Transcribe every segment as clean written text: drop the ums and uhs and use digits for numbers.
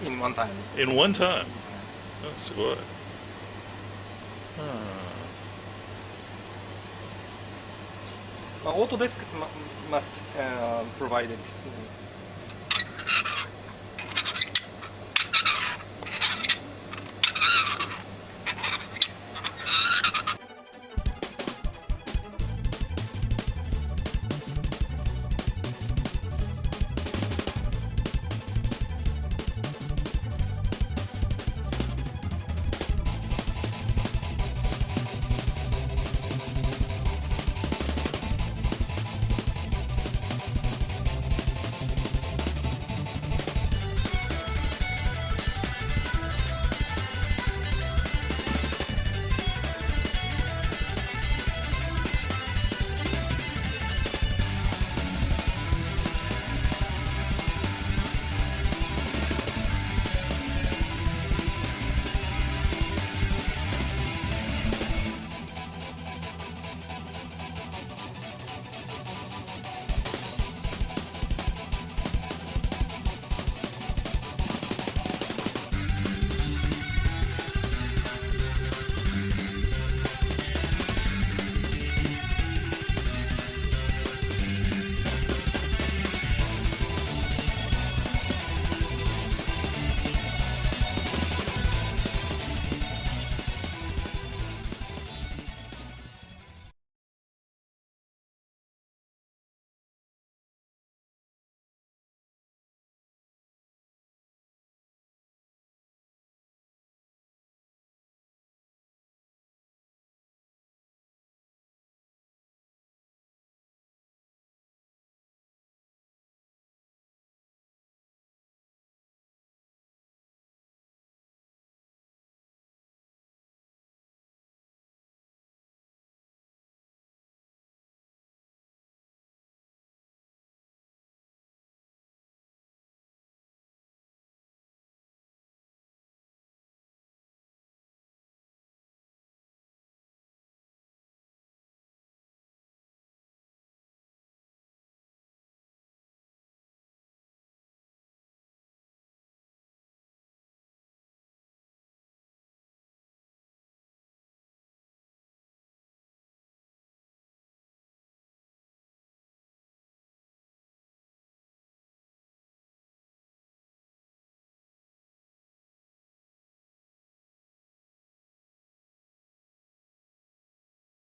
in one time. In one time? すごい。Autodesk must provide it.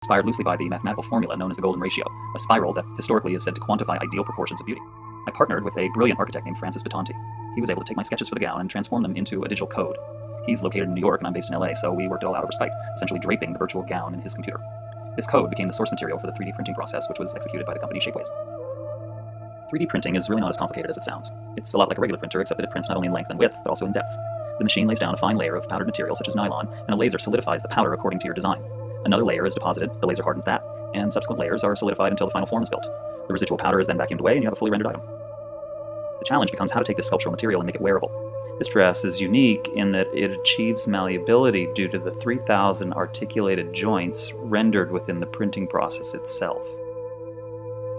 Inspired loosely by the mathematical formula known as the golden ratio, a spiral that historically is said to quantify ideal proportions of beauty. I partnered with a brilliant architect named Francis Batonti. He was able to take my sketches for the gown and transform them into a digital code. He's located in New York and I'm based in LA, so we worked it all out over Skype, essentially draping the virtual gown in his computer. This code became the source material for the 3D printing process, which was executed by the company Shapeways. 3D printing is really not as complicated as it sounds. It's a lot like a regular printer, except that it prints not only in length and width, but also in depth. The machine lays down a fine layer of powdered material such as nylon, and a laser solidifies the powder according to your design. Another layer is deposited, the laser hardens that, and subsequent layers are solidified until the final form is built. The residual powder is then vacuumed away and you have a fully rendered item. The challenge becomes how to take this sculptural material and make it wearable. This dress is unique in that it achieves malleability due to the 3,000 articulated joints rendered within the printing process itself.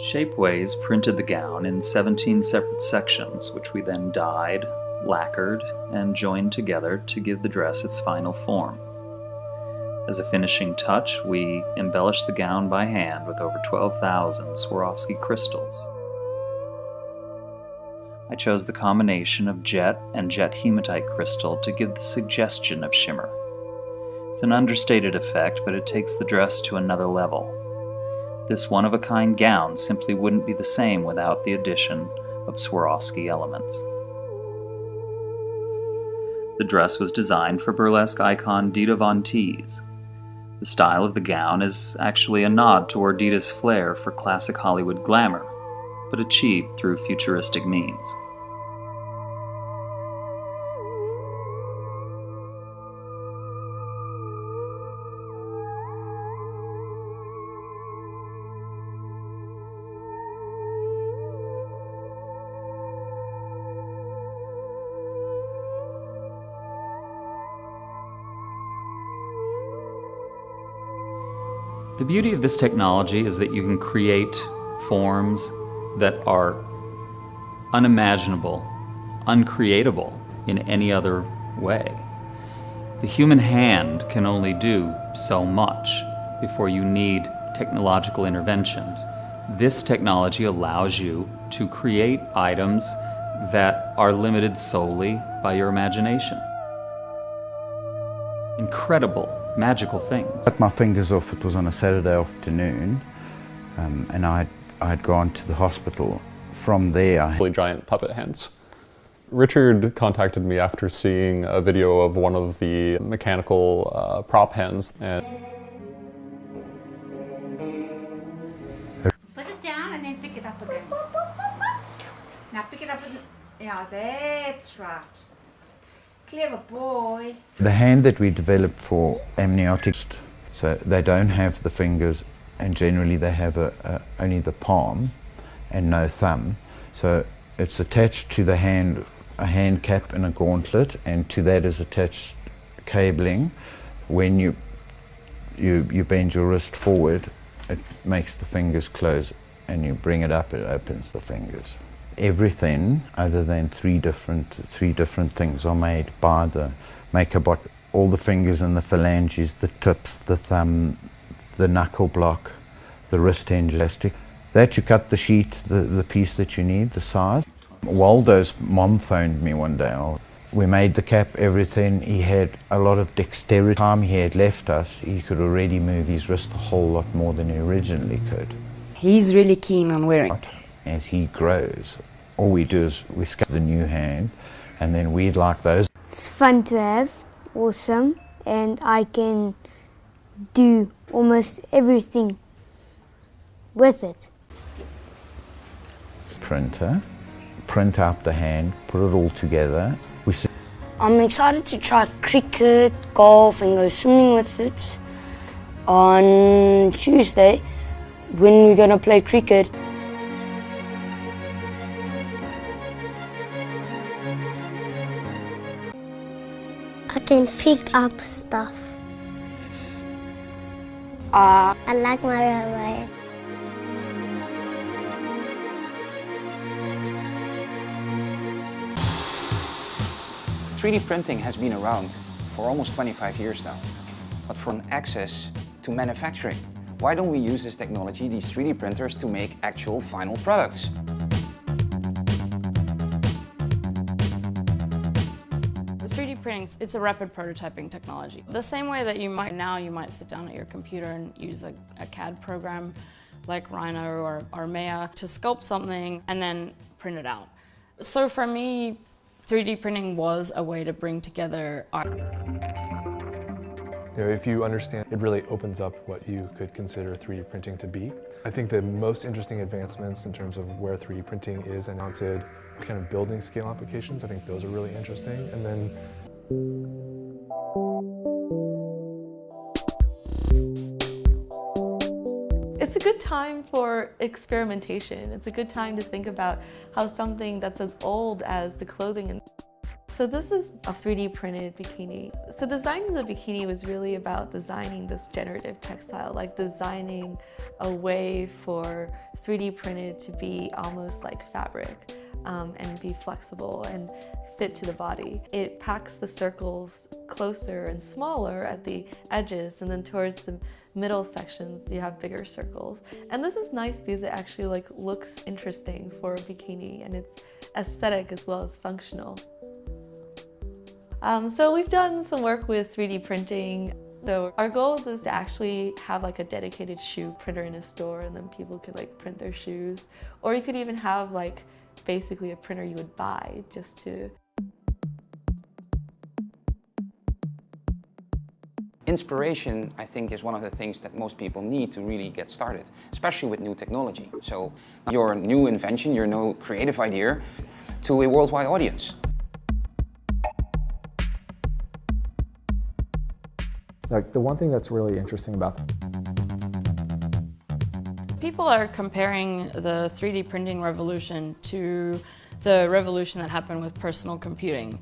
Shapeways printed the gown in 17 separate sections, which we then dyed, lacquered, and joined together to give the dress its final form. As a finishing touch, we embellished the gown by hand with over 12,000 Swarovski crystals. I chose the combination of jet and jet hematite crystal to give the suggestion of shimmer. It's an understated effect, but it takes the dress to another level. This one-of-a-kind gown simply wouldn't be the same without the addition of Swarovski elements. The dress was designed for burlesque icon Dita Von Teese. The style of the gown is actually a nod toward Dita's flair for classic Hollywood glamour, but achieved through futuristic means. The beauty of this technology is that you can create forms that are unimaginable, uncreatable in any other way. The human hand can only do so much before you need technological intervention. This technology allows you to create items that are limited solely by your imagination. Incredible, magical things. I cut my fingers off, it was on a Saturday afternoon, and I'd gone to the hospital. From there, Really giant puppet hands. Richard contacted me after seeing a video of one of the mechanical prop hands. And put it down and then pick it up again. Now pick it up and, yeah, that's right. Clever boy. the hand that we developed for amniotics, so they don't have the fingers, and generally they have only the palm and no thumb. So it's attached to the hand, a hand cap and a gauntlet, and to that is attached cabling. When you bend your wrist forward, it makes the fingers close, and you bring it up, it opens the fingers. Everything other than three different things are made by the maker bot. All the fingers and the phalanges, the tips, the thumb, the knuckle block, the wrist hinge elastic. That you cut the sheet, the piece that you need, the size. Waldo's mom phoned me one day. We made the cap, everything. He had a lot of dexterity. Time he had left us, he could already move his wrist a whole lot more than he originally could. He's really keen on wearing it. As he grows, all we do is we sculpt the new hand, and then we'd like those. It's fun to have, awesome, and I can do almost everything with it. Printer, print out the hand, put it all together. I'm excited to try cricket, golf and go swimming with it. On Tuesday, when we're going to play cricket, I can pick up stuff. I like my robot. 3D printing has been around for almost 25 years now, but from access to manufacturing. Why don't we use this technology, these 3D printers, to make actual final products? With 3D printing, it's a rapid prototyping technology. The same way that you might sit down at your computer and use a CAD program like Rhino or Maya to sculpt something and then print it out. So for me, 3D printing was a way to bring together art. if you understand, it really opens up what you could consider 3D printing to be. I think the most interesting advancements in terms of where 3D printing is and mounted kind of building scale applications, I think those are really interesting. And then it's a good time for experimentation. It's a good time to think about how something that's as old as the clothing. So this is a 3D printed bikini. So designing the bikini was really about designing this generative textile, like designing a way for 3D printed to be almost like fabric and be flexible and fit to the body. It packs the circles closer and smaller at the edges, and then towards the middle sections you have bigger circles. And this is nice because it actually looks interesting for a bikini, and it's aesthetic as well as functional. So we've done some work with 3D printing. So our goal is to actually have a dedicated shoe printer in a store, and then people could print their shoes. Or you could even have basically a printer you would buy just to... Inspiration, I think, is one of the things that most people need to really get started, especially with new technology. So your new invention, your new creative idea to a worldwide audience. The one thing that's really interesting about People are comparing the 3D printing revolution to the revolution that happened with personal computing.